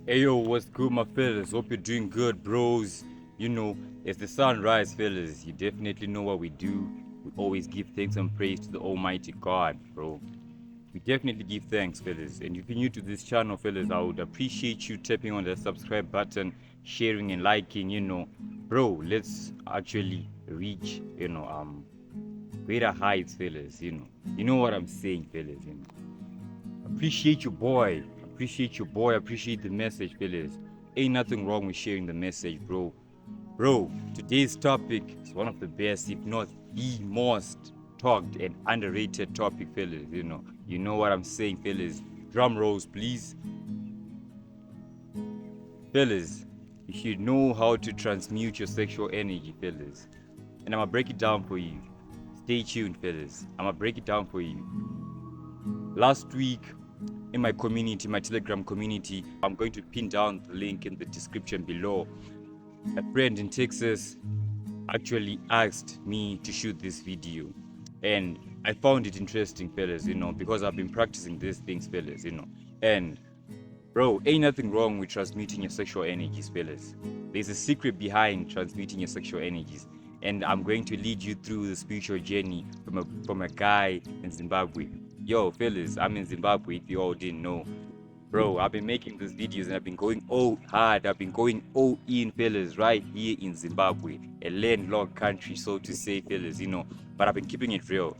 Hey yo, what's good, my fellas? Hope you're doing good, bros. You know, it's the sunrise, fellas. You definitely know what we do. We always give thanks and praise to the Almighty God, bro. We definitely give thanks, fellas. And if you're new to this channel, fellas, I would appreciate you tapping on the subscribe button, sharing and liking. Bro, let's actually reach, greater heights, fellas. You know what I'm saying, fellas. Appreciate your boy. Appreciate your boy. Appreciate the message, fellas. Ain't nothing wrong with sharing the message, bro. Bro, today's topic is one of the best, if not the most talked and underrated topic, fellas. You know what I'm saying, fellas. Drum rolls, please. Fellas, you should know how to transmute your sexual energy, fellas. And I'm gonna break it down for you. Stay tuned, fellas. I'm gonna break it down for you. Last week, in my community, my Telegram community, I'm going to pin down the link in the description below. A friend in Texas actually asked me to shoot this video, and I found it interesting, fellas, because I've been practicing these things, fellas, and bro, ain't nothing wrong with transmuting your sexual energies, fellas. There's a secret behind transmuting your sexual energies, and I'm going to lead you through the spiritual journey from a guy in Zimbabwe. Yo, fellas, I'm in Zimbabwe, if you all didn't know. Bro, I've been making these videos and I've been going all hard. I've been going all in, fellas, right here in Zimbabwe, a landlocked country, so to say, fellas, but I've been keeping it real.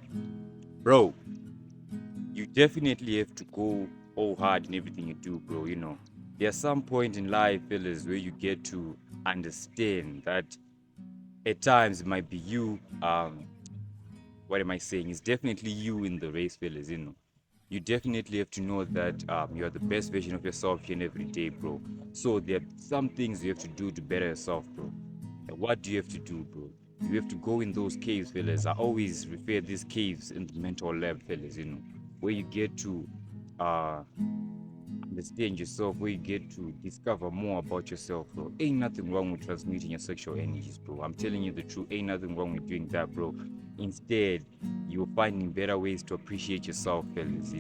Bro, you definitely have to go all hard in everything you do, bro. There's some point in life, fellas, where you get to understand that at times it might be you, what am I saying? It's definitely you in the race, fellas, You definitely have to know that you are the best version of yourself here and every day, bro. So there are some things you have to do to better yourself, bro. And what do you have to do, bro? You have to go in those caves, fellas. I always refer these caves in the mental lab, fellas, where you get to uh, understand yourself, where you get to discover more about yourself, bro. Ain't nothing wrong with transmuting your sexual energies, bro. I'm telling you the truth. Ain't nothing wrong with doing that, bro. Instead, you're finding better ways to appreciate yourself, fellas,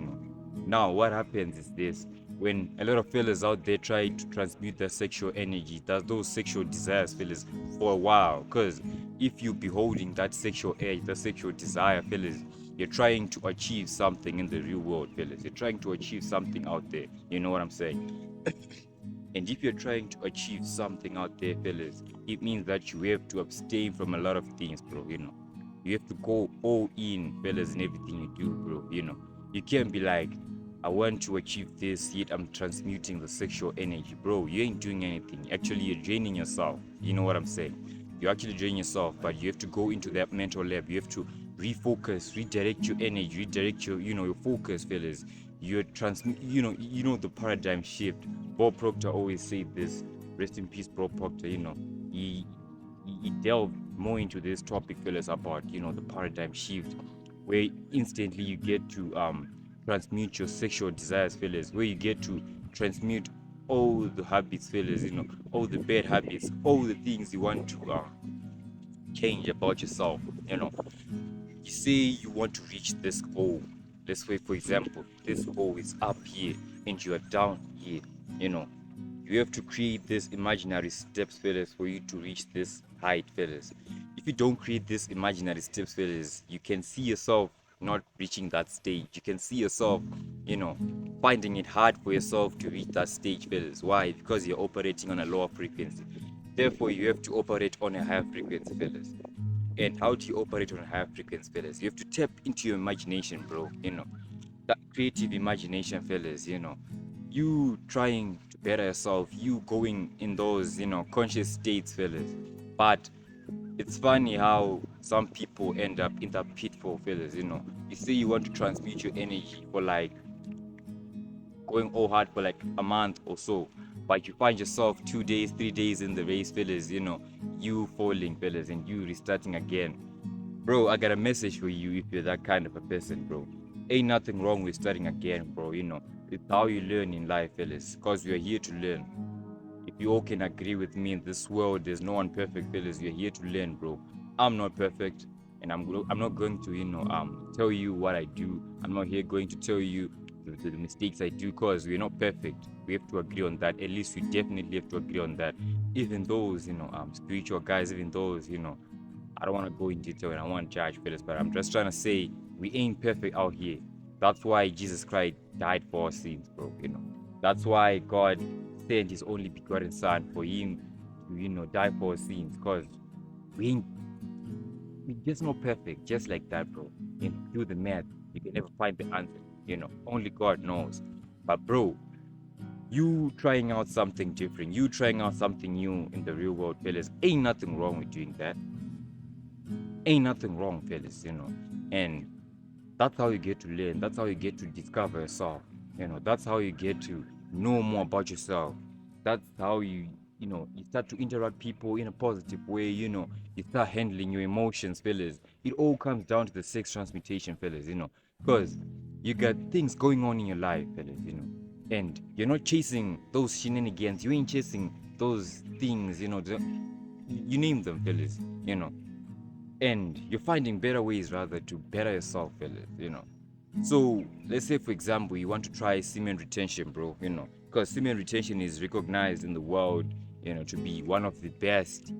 Now, what happens is this. When a lot of fellas out there try to transmute their sexual energy, those sexual desires, fellas, for a while. Because if you be holding that sexual urge, that sexual desire, fellas, you're trying to achieve something in the real world, fellas. You're trying to achieve something out there. You know what I'm saying? And if you're trying to achieve something out there, fellas, it means that you have to abstain from a lot of things, bro. You have to go all in, fellas, in everything you do, bro. You can't be like, I want to achieve this, yet I'm transmuting the sexual energy, bro. You ain't doing anything. Actually, you're draining yourself. You know what I'm saying? You're actually draining yourself, but you have to go into that mental lab. You have to refocus, redirect your energy, redirect your focus, fellas. You're the paradigm shift. Bob Proctor always said this. Rest in peace, Bob Proctor. He delved more into this topic, fellas, about the paradigm shift, where instantly you get to transmute your sexual desires, fellas, where you get to transmute all the habits, fellas, all the bad habits, all the things you want to change about yourself. You say you want to reach this goal. Let's say, for example, this goal is up here and you are down here. You have to create these imaginary steps, fellas, for you to reach this height, fellas. If you don't create these imaginary steps, fellas, you can see yourself not reaching that stage. You can see yourself, finding it hard for yourself to reach that stage, fellas. Why? Because you're operating on a lower frequency. Therefore, you have to operate on a higher frequency, fellas. And how do you operate on a higher frequency, fellas? You have to tap into your imagination, bro. That creative imagination, fellas. You trying to better yourself, you going in those, conscious states, fellas. But it's funny how some people end up in that pitfall, fellas. You say you want to transmute your energy for like going all hard for like a month or so, but you find yourself 2 days, 3 days in the race, fellas, you falling, fellas, and you restarting again. Bro, I got a message for you if you're that kind of a person, bro. Ain't nothing wrong with starting again, bro. It's how you learn in life, fellas, because we are here to learn. If you all can agree with me, in this world, there's no one perfect, fellas. We're here to learn, bro. I'm not perfect, and I'm not going to, tell you what I do. I'm not here going to tell you to the mistakes I do, because we're not perfect. We have to agree on that. At least we definitely have to agree on that. Even those, spiritual guys, even those, I don't want to go in detail and I want to judge fellas, but I'm just trying to say we ain't perfect out here. That's why Jesus Christ died for our sins, bro. That's why God sent His only begotten Son for Him to, die for our sins, because we ain't we just not perfect, just like that, bro. Do the math, you can never find the answer. Only God knows. But bro, you trying out something different, you trying out something new in the real world, fellas. Ain't nothing wrong with doing that. Ain't nothing wrong, fellas. And that's how you get to learn. That's how you get to discover yourself. That's how you get to know more about yourself. That's how you start to interact people in a positive way. You start handling your emotions, fellas. It all comes down to the sex transmutation, fellas. Because you got things going on in your life, fellas. And you're not chasing those shenanigans. You ain't chasing those things. You name them, fellas. And you're finding better ways rather to better yourself, fellas. So let's say, for example, you want to try semen retention, bro. Because semen retention is recognized in the world, to be one of the best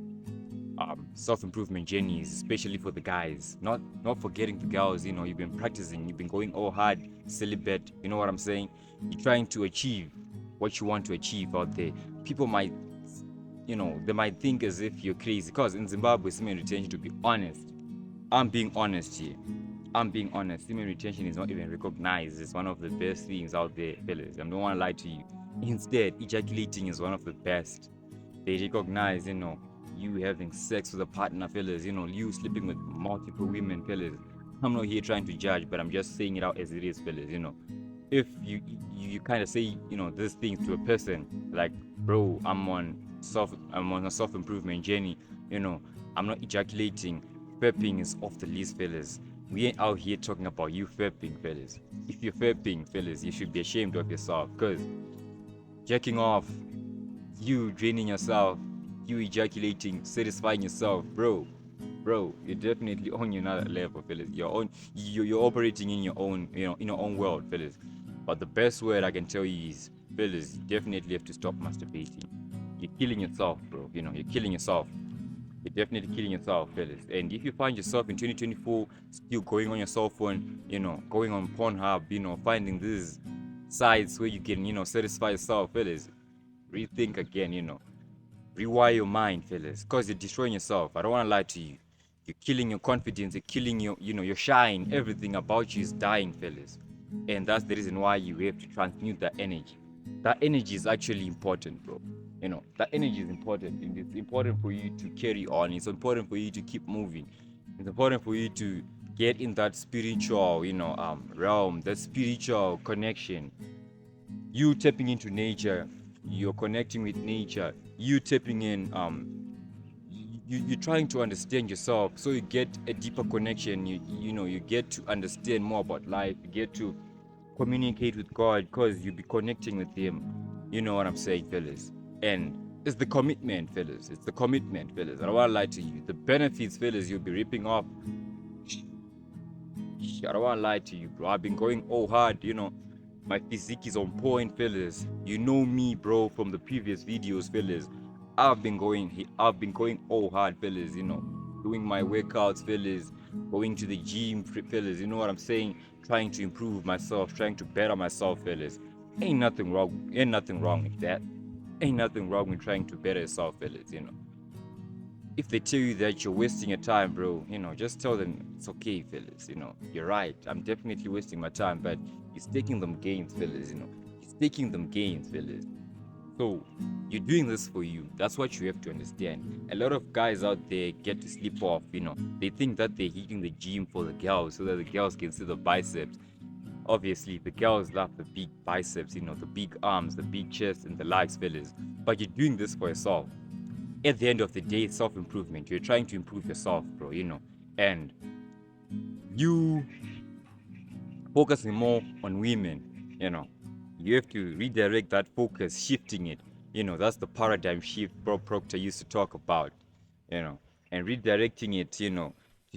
self-improvement journeys, especially for the guys. Not forgetting the girls. You've been practicing, you've been going all hard, celibate. You know what I'm saying? You're trying to achieve what you want to achieve out there. People might, they might think as if you're crazy. Because in Zimbabwe, semen retention, to be honest, I'm being honest here. I'm being honest. Semen retention is not even recognized. It's one of the best things out there, fellas. I don't want to lie to you. Instead, ejaculating is one of the best. They recognize, you having sex with a partner, fellas. You sleeping with multiple women, fellas. I'm not here trying to judge, but I'm just saying it out as it is, fellas. If you kind of say, these things to a person, like, bro, I'm on a self improvement journey. I'm not ejaculating. Fapping is off the list, fellas. We ain't out here talking about you fapping, fellas. If you're fapping, fellas, you should be ashamed of yourself. Because jacking off, you draining yourself, you ejaculating, satisfying yourself, bro, you're definitely on another level, fellas. You're operating in your own, in your own world, fellas. But the best word I can tell you is, fellas, you definitely have to stop masturbating. You're killing yourself, bro. You're killing yourself. You're definitely killing yourself, fellas. And if you find yourself in 2024 still going on your cell phone, going on Pornhub, finding these sites where you can, satisfy yourself, fellas, rethink again, rewire your mind, fellas, because you're destroying yourself. I don't want to lie to you. You're killing your confidence. You're killing your shine. Everything about you is dying, fellas. And that's the reason why you have to transmute that energy. That energy is actually important, bro. That energy is important. And it's important for you to carry on. It's important for you to keep moving. It's important for you to get in that spiritual, realm, that spiritual connection. You tapping into nature, you're connecting with nature, you tapping in, you're trying to understand yourself, so you get a deeper connection. You get to understand more about life. You get to communicate with God, because you'll be connecting with Him. You know what I'm saying, fellas? And it's the commitment, fellas. It's the commitment, fellas. I don't want to lie to you. The benefits, fellas, you'll be ripping off. I don't want to lie to you, bro. I've been going all hard, My physique is on point, fellas. You know me, bro, from the previous videos, fellas. I've been going all hard, fellas, doing my workouts, fellas, going to the gym, fellas, you know what I'm saying? Trying to improve myself, trying to better myself, fellas. Ain't nothing wrong with that. Ain't nothing wrong with trying to better yourself, fellas, If they tell you that you're wasting your time, bro, just tell them it's okay, fellas. You're right. I'm definitely wasting my time, but it's taking them gains, fellas. It's taking them gains, fellas. So you're doing this for you. That's what you have to understand. A lot of guys out there get to sleep off. They think that they're hitting the gym for the girls so that the girls can see the biceps. Obviously, the girls love the big biceps, the big arms, the big chest, and the likes, fellas. But you're doing this for yourself. At the end of the day, it's self-improvement. You're trying to improve yourself, bro, and you focusing more on women, you have to redirect that focus, shifting it. That's the paradigm shift Bob Proctor used to talk about, and redirecting it, to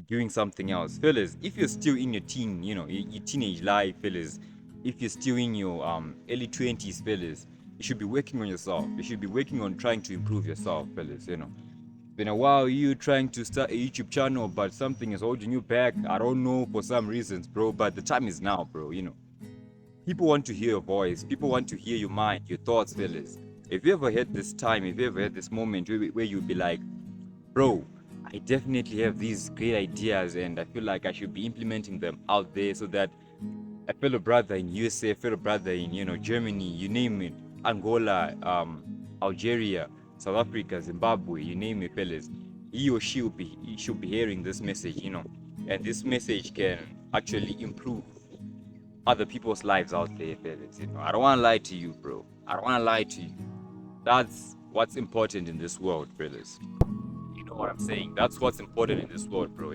doing something else. Fellas, if you're still in your teen, your teenage life, fellas, if you're still in your early 20s, fellas, you should be working on yourself. You should be working on trying to improve yourself, fellas. It's been a while you trying to start a YouTube channel, but something is holding you back. I don't know, for some reasons, bro, but the time is now, bro. People want to hear your voice. People want to hear your mind, your thoughts, fellas. If you ever had this time, if you ever had this moment where you'd be like, bro, I definitely have these great ideas and I feel like I should be implementing them out there so that a fellow brother in USA, a fellow brother in Germany, you name it, Angola, Algeria, South Africa, Zimbabwe, you name it, fellas, he or she should be hearing this message, and this message can actually improve other people's lives out there, fellas. I don't want to lie to you, bro. I don't want to lie to you. That's what's important in this world, fellas. You know what I'm saying? That's what's important in this world, bro.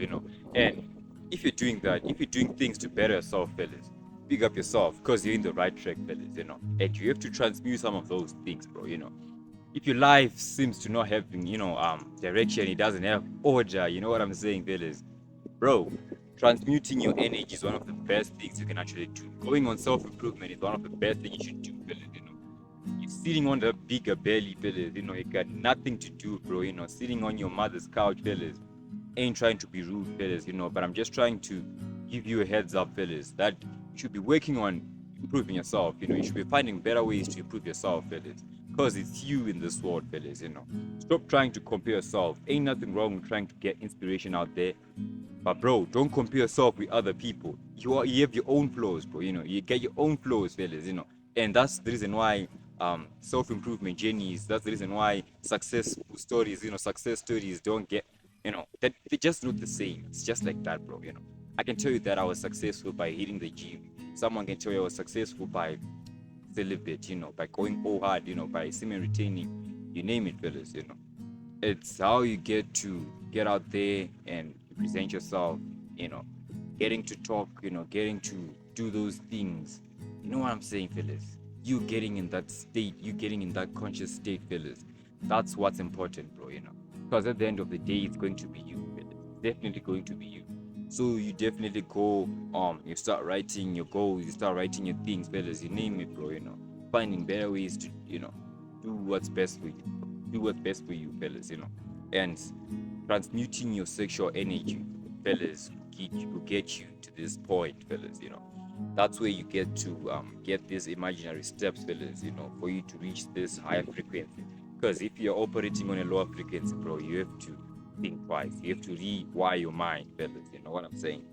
And if you're doing that, if you're doing things to better yourself, fellas, big up yourself because you're in the right track, fellas. And you have to transmute some of those things, bro. If your life seems to not having, direction, it doesn't have order. You know what I'm saying, fellas? Bro, transmuting your energy is one of the best things you can actually do. Going on self-improvement is one of the best things you should do, fellas. You're sitting on the bigger belly, fellas. You got nothing to do, bro. Sitting on your mother's couch, fellas. Ain't trying to be rude, fellas. But I'm just trying to give you a heads up, fellas, that you should be working on improving yourself. You should be finding better ways to improve yourself, fellas. Because it's you in this world, fellas. Stop trying to compare yourself. Ain't nothing wrong with trying to get inspiration out there. But bro, don't compare yourself with other people. You have your own flaws, bro. You get your own flaws, fellas. And that's the reason why self-improvement journeys. That's the reason why successful stories, success stories don't get, that they're just not the same. It's just like that, bro. I can tell you that I was successful by hitting the gym. Someone can tell you I was successful by celibate, by going all hard, by semen retaining, you name it, fellas. It's how you get to get out there and present yourself, getting to talk, getting to do those things. You know what I'm saying, fellas? You getting in that state, you getting in that conscious state, fellas. That's what's important, bro, Because at the end of the day, it's going to be you, fellas. It's definitely going to be you. So you definitely go, you start writing your goals, you start writing your things, fellas, you name it, bro, Finding better ways to, do what's best for you. Do what's best for you, fellas, And transmuting your sexual energy, fellas, will get you to this point, fellas, That's where you get to get these imaginary steps, fellas, for you to reach this higher frequency. Because if you're operating on a lower frequency, bro, you have to think twice. You have to rewire your mind, fellas. You know what I'm saying?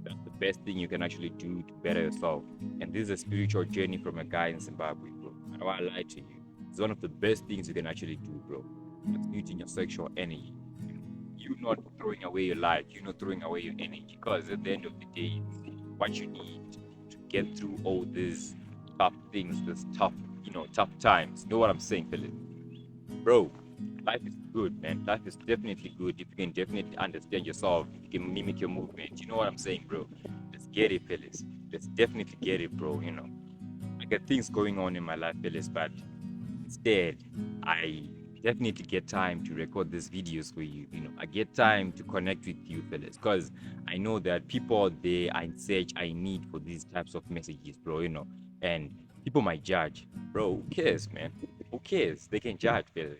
That's the best thing you can actually do to better yourself. And this is a spiritual journey from a guy in Zimbabwe, bro. I don't want to lie to you. It's one of the best things you can actually do, bro. Transmuting your sexual energy. You're not throwing away your life. You're not throwing away your energy. Because at the end of the day, what you need to get through all these tough things, this tough times. You know what I'm saying, fellas? Bro, life is good, man. Life is definitely good if you can definitely understand yourself, if you can mimic your movement. You know what I'm saying, bro? Let's get it, fellas. Let's definitely get it, bro. I got things going on in my life, fellas, but instead, I definitely get time to record these videos for you. I get time to connect with you, fellas, because I know that people out there are in search, I need for these types of messages, bro. And people might judge, bro. Who cares, man? Who cares? They can judge, fellas.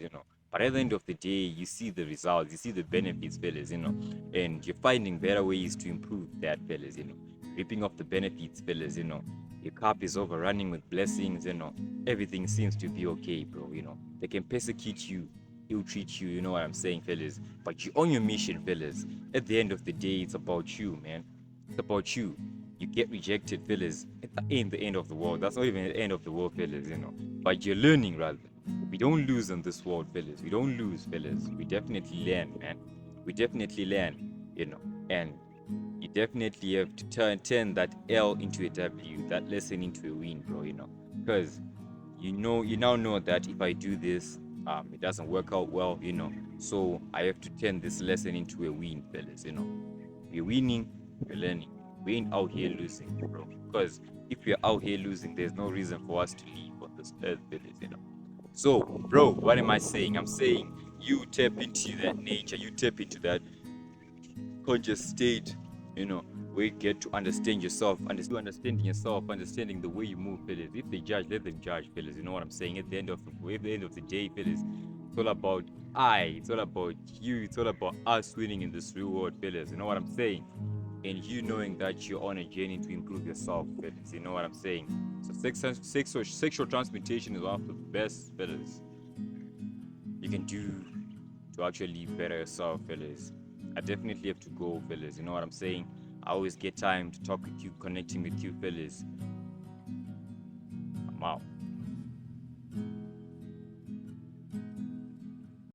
But at the end of the day, you see the results, you see the benefits, fellas. And you're finding better ways to improve that, fellas. Ripping off the benefits, fellas. Your cup is overrunning with blessings. Everything seems to be okay, bro. They can persecute you, ill treat you. You know what I'm saying, fellas? But you're on your mission, fellas. At the end of the day, it's about you, man. It's about you. You get rejected, fellas. It ain't the end of the world. That's not even the end of the world, fellas. But you're learning, rather. We don't lose in this world, fellas. We don't lose, fellas. We definitely learn, man. We definitely learn, And you definitely have to turn that L into a W, that lesson into a win, bro. Because you now know that if I do this, it doesn't work out well, So I have to turn this lesson into a win, fellas. We're winning, we're learning. We ain't out here losing, bro. Because if we're out here losing, there's no reason for us to leave on this earth, fellas. So, bro, what am I saying? I'm saying you tap into that nature, you tap into that conscious state, where you get to understand yourself, understanding yourself, understanding the way you move, fellas. If they judge, let them judge, fellas. You know what I'm saying? At the end of the day, fellas, it's all about it's all about you, it's all about us winning in this real world, fellas. You know what I'm saying? And you knowing that you're on a journey to improve yourself, fellas. You know what I'm saying? So sexual transmutation is one of the best, fellas, you can do to actually better yourself, fellas. I definitely have to go, fellas. You know what I'm saying? I always get time to talk with you, connecting with you, fellas. I'm out.